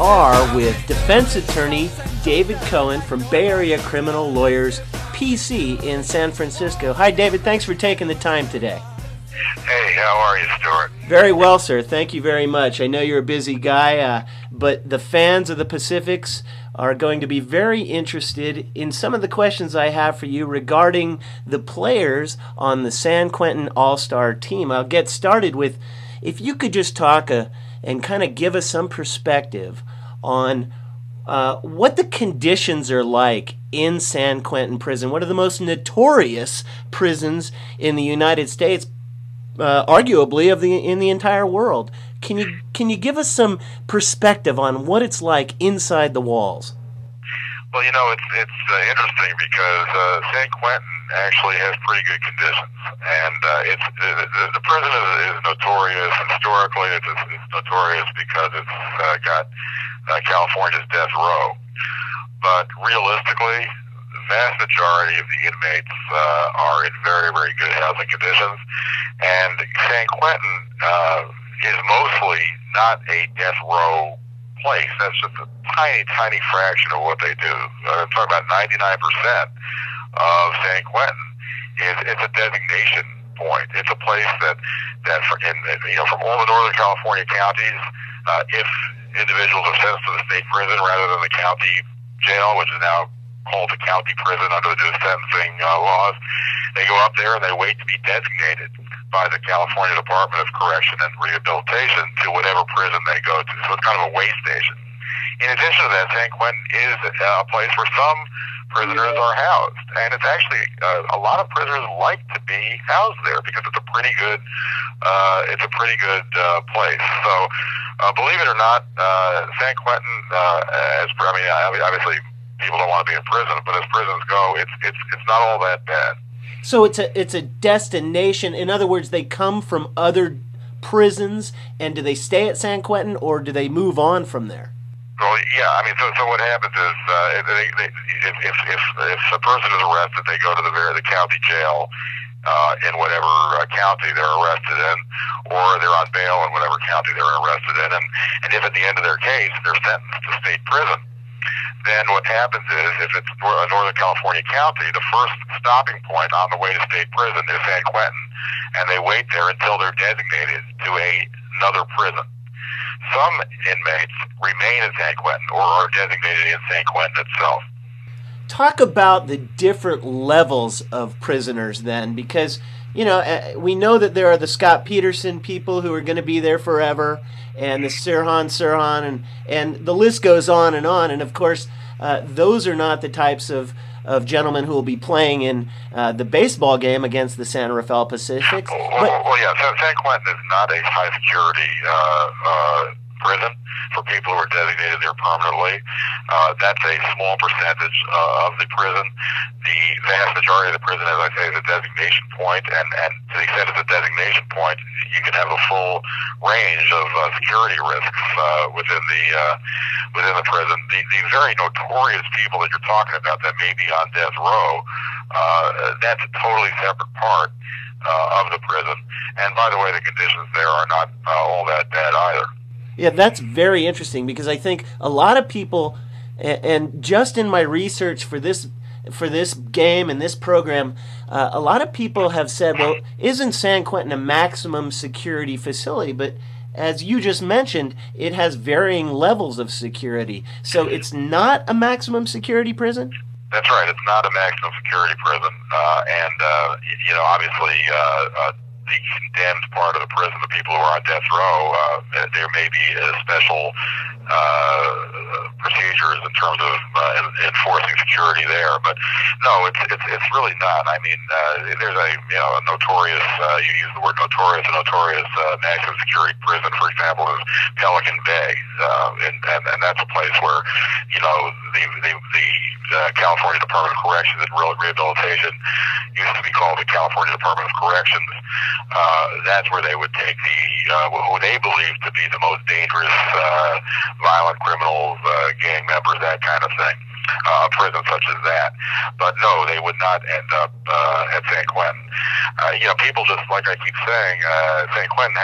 are with defense attorney David Cohen from Bay Area Criminal Lawyers PC in San Francisco. Hi, David. Thanks for taking the time today. Hey, how are you, Stuart? Very well, sir. Thank you very much. I know you're a busy guy, but the fans of the Pacifics are going to be very interested in some of the questions I have for you regarding the players on the San Quentin All-Star team. I'll get started with, if you could just talk and kind of give us some perspective on what the conditions are like in San Quentin prison, one of the most notorious prisons in the United States, arguably in the entire world. Can you give us some perspective on what it's like inside the walls? Well, it's interesting because San Quentin actually has pretty good conditions, and the prison is notorious. Historically, it's notorious because it's got California's death row. But realistically, the vast majority of the inmates are in very, very good housing conditions, and San Quentin is mostly not a death row place. That's just a tiny, tiny fraction of what they do. I'm talking about 99% of San Quentin it's a designation point. It's a place that from all the Northern California counties, if individuals are sentenced to the state prison rather than the county jail, which is now called the county prison under the new sentencing laws, they go up there and they wait to be designated by the California Department of Correction and Rehabilitation to whatever prison they go to. So it's kind of a way station. In addition to that, San Quentin is a place where some prisoners are housed, and it's actually a lot of prisoners like to be housed there because it's a pretty good place. So believe it or not, San Quentin, obviously people don't want to be in prison, but as prisons go, it's not all that bad. So it's a destination. In other words, they come from other prisons, and do they stay at San Quentin, or do they move on from there? Well, yeah. So what happens is if a person is arrested, they go to the county jail in whatever county they're arrested in, or they're on bail in whatever county they're arrested in, and if at the end of their case they're sentenced to state prison, then what happens is, if it's a Northern California county, the first stopping point on the way to state prison is San Quentin, and they wait there until they're designated to another prison. Some inmates remain in San Quentin or are designated in San Quentin itself. Talk about the different levels of prisoners then, because we know that there are the Scott Peterson people who are going to be there forever, and the Sirhan, and the list goes on, and of course those are not the types of gentlemen who will be playing in the baseball game against the San Rafael Pacifics. Well, yeah, San Quentin is not a high security prison for people who are designated there permanently. That's a small percentage of the prison. The vast majority of the prison, as I say, is a designation point, and to the extent it's a designation point, you can have a full range of security risks within the prison. The very notorious people that you're talking about that may be on death row, that's a totally separate part of the prison. And by the way, the conditions there are not all that bad either. Yeah, that's very interesting, because I think a lot of people, and just in my research for this game and this program, a lot of people have said, well, isn't San Quentin a maximum security facility? But as you just mentioned, it has varying levels of security. So it's not a maximum security prison? That's right. It's not a maximum security prison. Obviously, the condemned part of the prison, the people who are on death row, there may be special procedures in terms of enforcing security there, but no, it's really not. There's a notorious, you use the word notorious, a notorious maximum security prison, for example, is Pelican Bay, and that's a place where the California Department of Corrections and Rehabilitation used to be called the California Department of Corrections. That's where they would take who they believe to be the most dangerous violent criminals, gang members, that kind of thing. A prison such as that. But no, they would not end up at San Quentin. People just, like I keep saying, San Quentin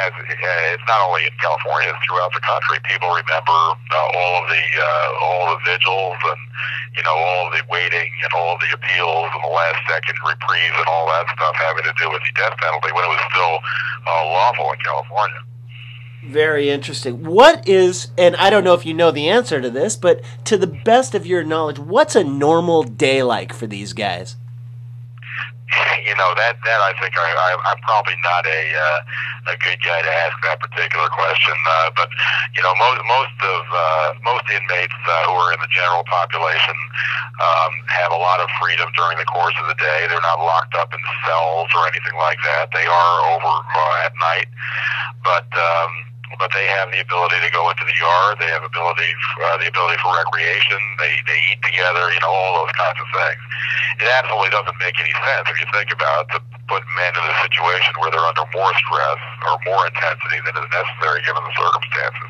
it's not only in California, it's throughout the country. People remember all of the vigils and, all of the waiting and all of the appeals and the last second reprieve and all that stuff having to do with the death penalty when it was still lawful in California. Very interesting. What is, and I don't know if you know the answer to this, but to the best of your knowledge, what's a normal day like for these guys? That I think I'm probably not a good guy to ask that particular question. But most inmates who are in the general population have a lot of freedom during the course of the day. They're not locked up in cells or anything like that. They are over at night, but they have the ability to go into the yard. They have the ability for recreation. They eat together. All those kinds of things. It absolutely doesn't make any sense if you think about it, to put men in a situation where they're under more stress or more intensity than is necessary given the circumstances.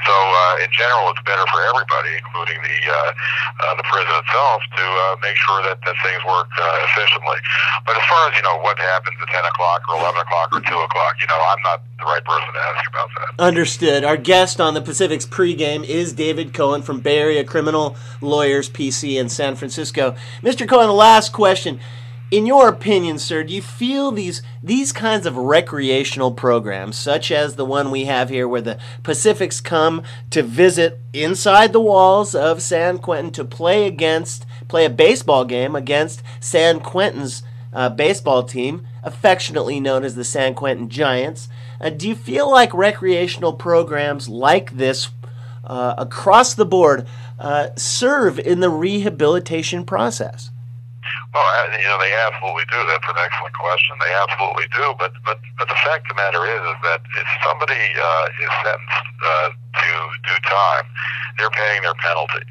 So in general, it's better for everybody, including the prison itself, to make sure that things work efficiently. But as far as what happens at 10 o'clock or 11 o'clock or 2 o'clock, I'm not the right person to ask about that. Understood. Our guest on the Pacific's pregame is David Cohen from Bay Area Criminal Lawyers PC in San Francisco. Mr. Cohen, the last question. In your opinion, sir, do you feel these kinds of recreational programs, such as the one we have here where the Pacifics come to visit inside the walls of San Quentin to play a baseball game against San Quentin's baseball team, affectionately known as the San Quentin Giants, do you feel like recreational programs like this across the board serve in the rehabilitation process? Well, they absolutely do. That's an excellent question. They absolutely do. But the fact of the matter is that if somebody is sentenced to do time, they're paying their penalty.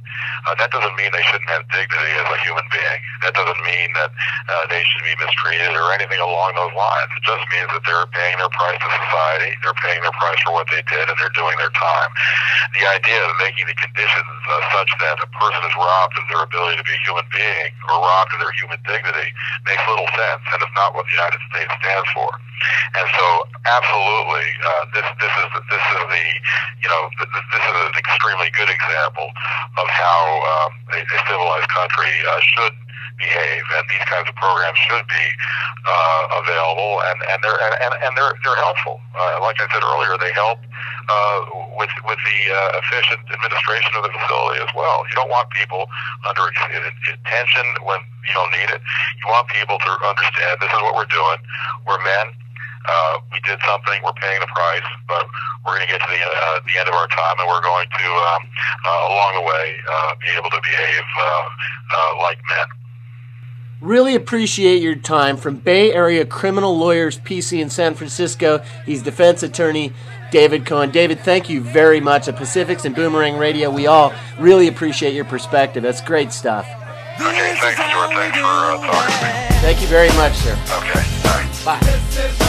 That doesn't mean they shouldn't have dignity as a human being. That doesn't mean that they should be mistreated or anything along those lines. It just means that they're paying their price to society. They're paying their price for what they did, and they're doing their time. The idea of making the conditions such that a person is robbed of their ability to be a human being or robbed of their human dignity makes little sense, and it's not what the United States stands for. And so, absolutely, this is an extremely good example of how a civilized country should behave, and these kinds of programs should be available, and they're helpful. Like I said earlier, they help with the efficient administration of the facility as well. You don't want people under tension when you don't need it. You want people to understand this is what we're doing. We're men. We did something. We're paying the price, but we're going to get to the end of our time, and we're going to, along the way, be able to behave like men. Really appreciate your time. From Bay Area Criminal Lawyers PC in San Francisco, he's defense attorney David Cohen. David, thank you very much. At Pacifics and Boomerang Radio, we all really appreciate your perspective. That's great stuff. Okay, thanks, Stuart. Thanks for talking to me. Thank you very much, sir. Okay, bye. Bye.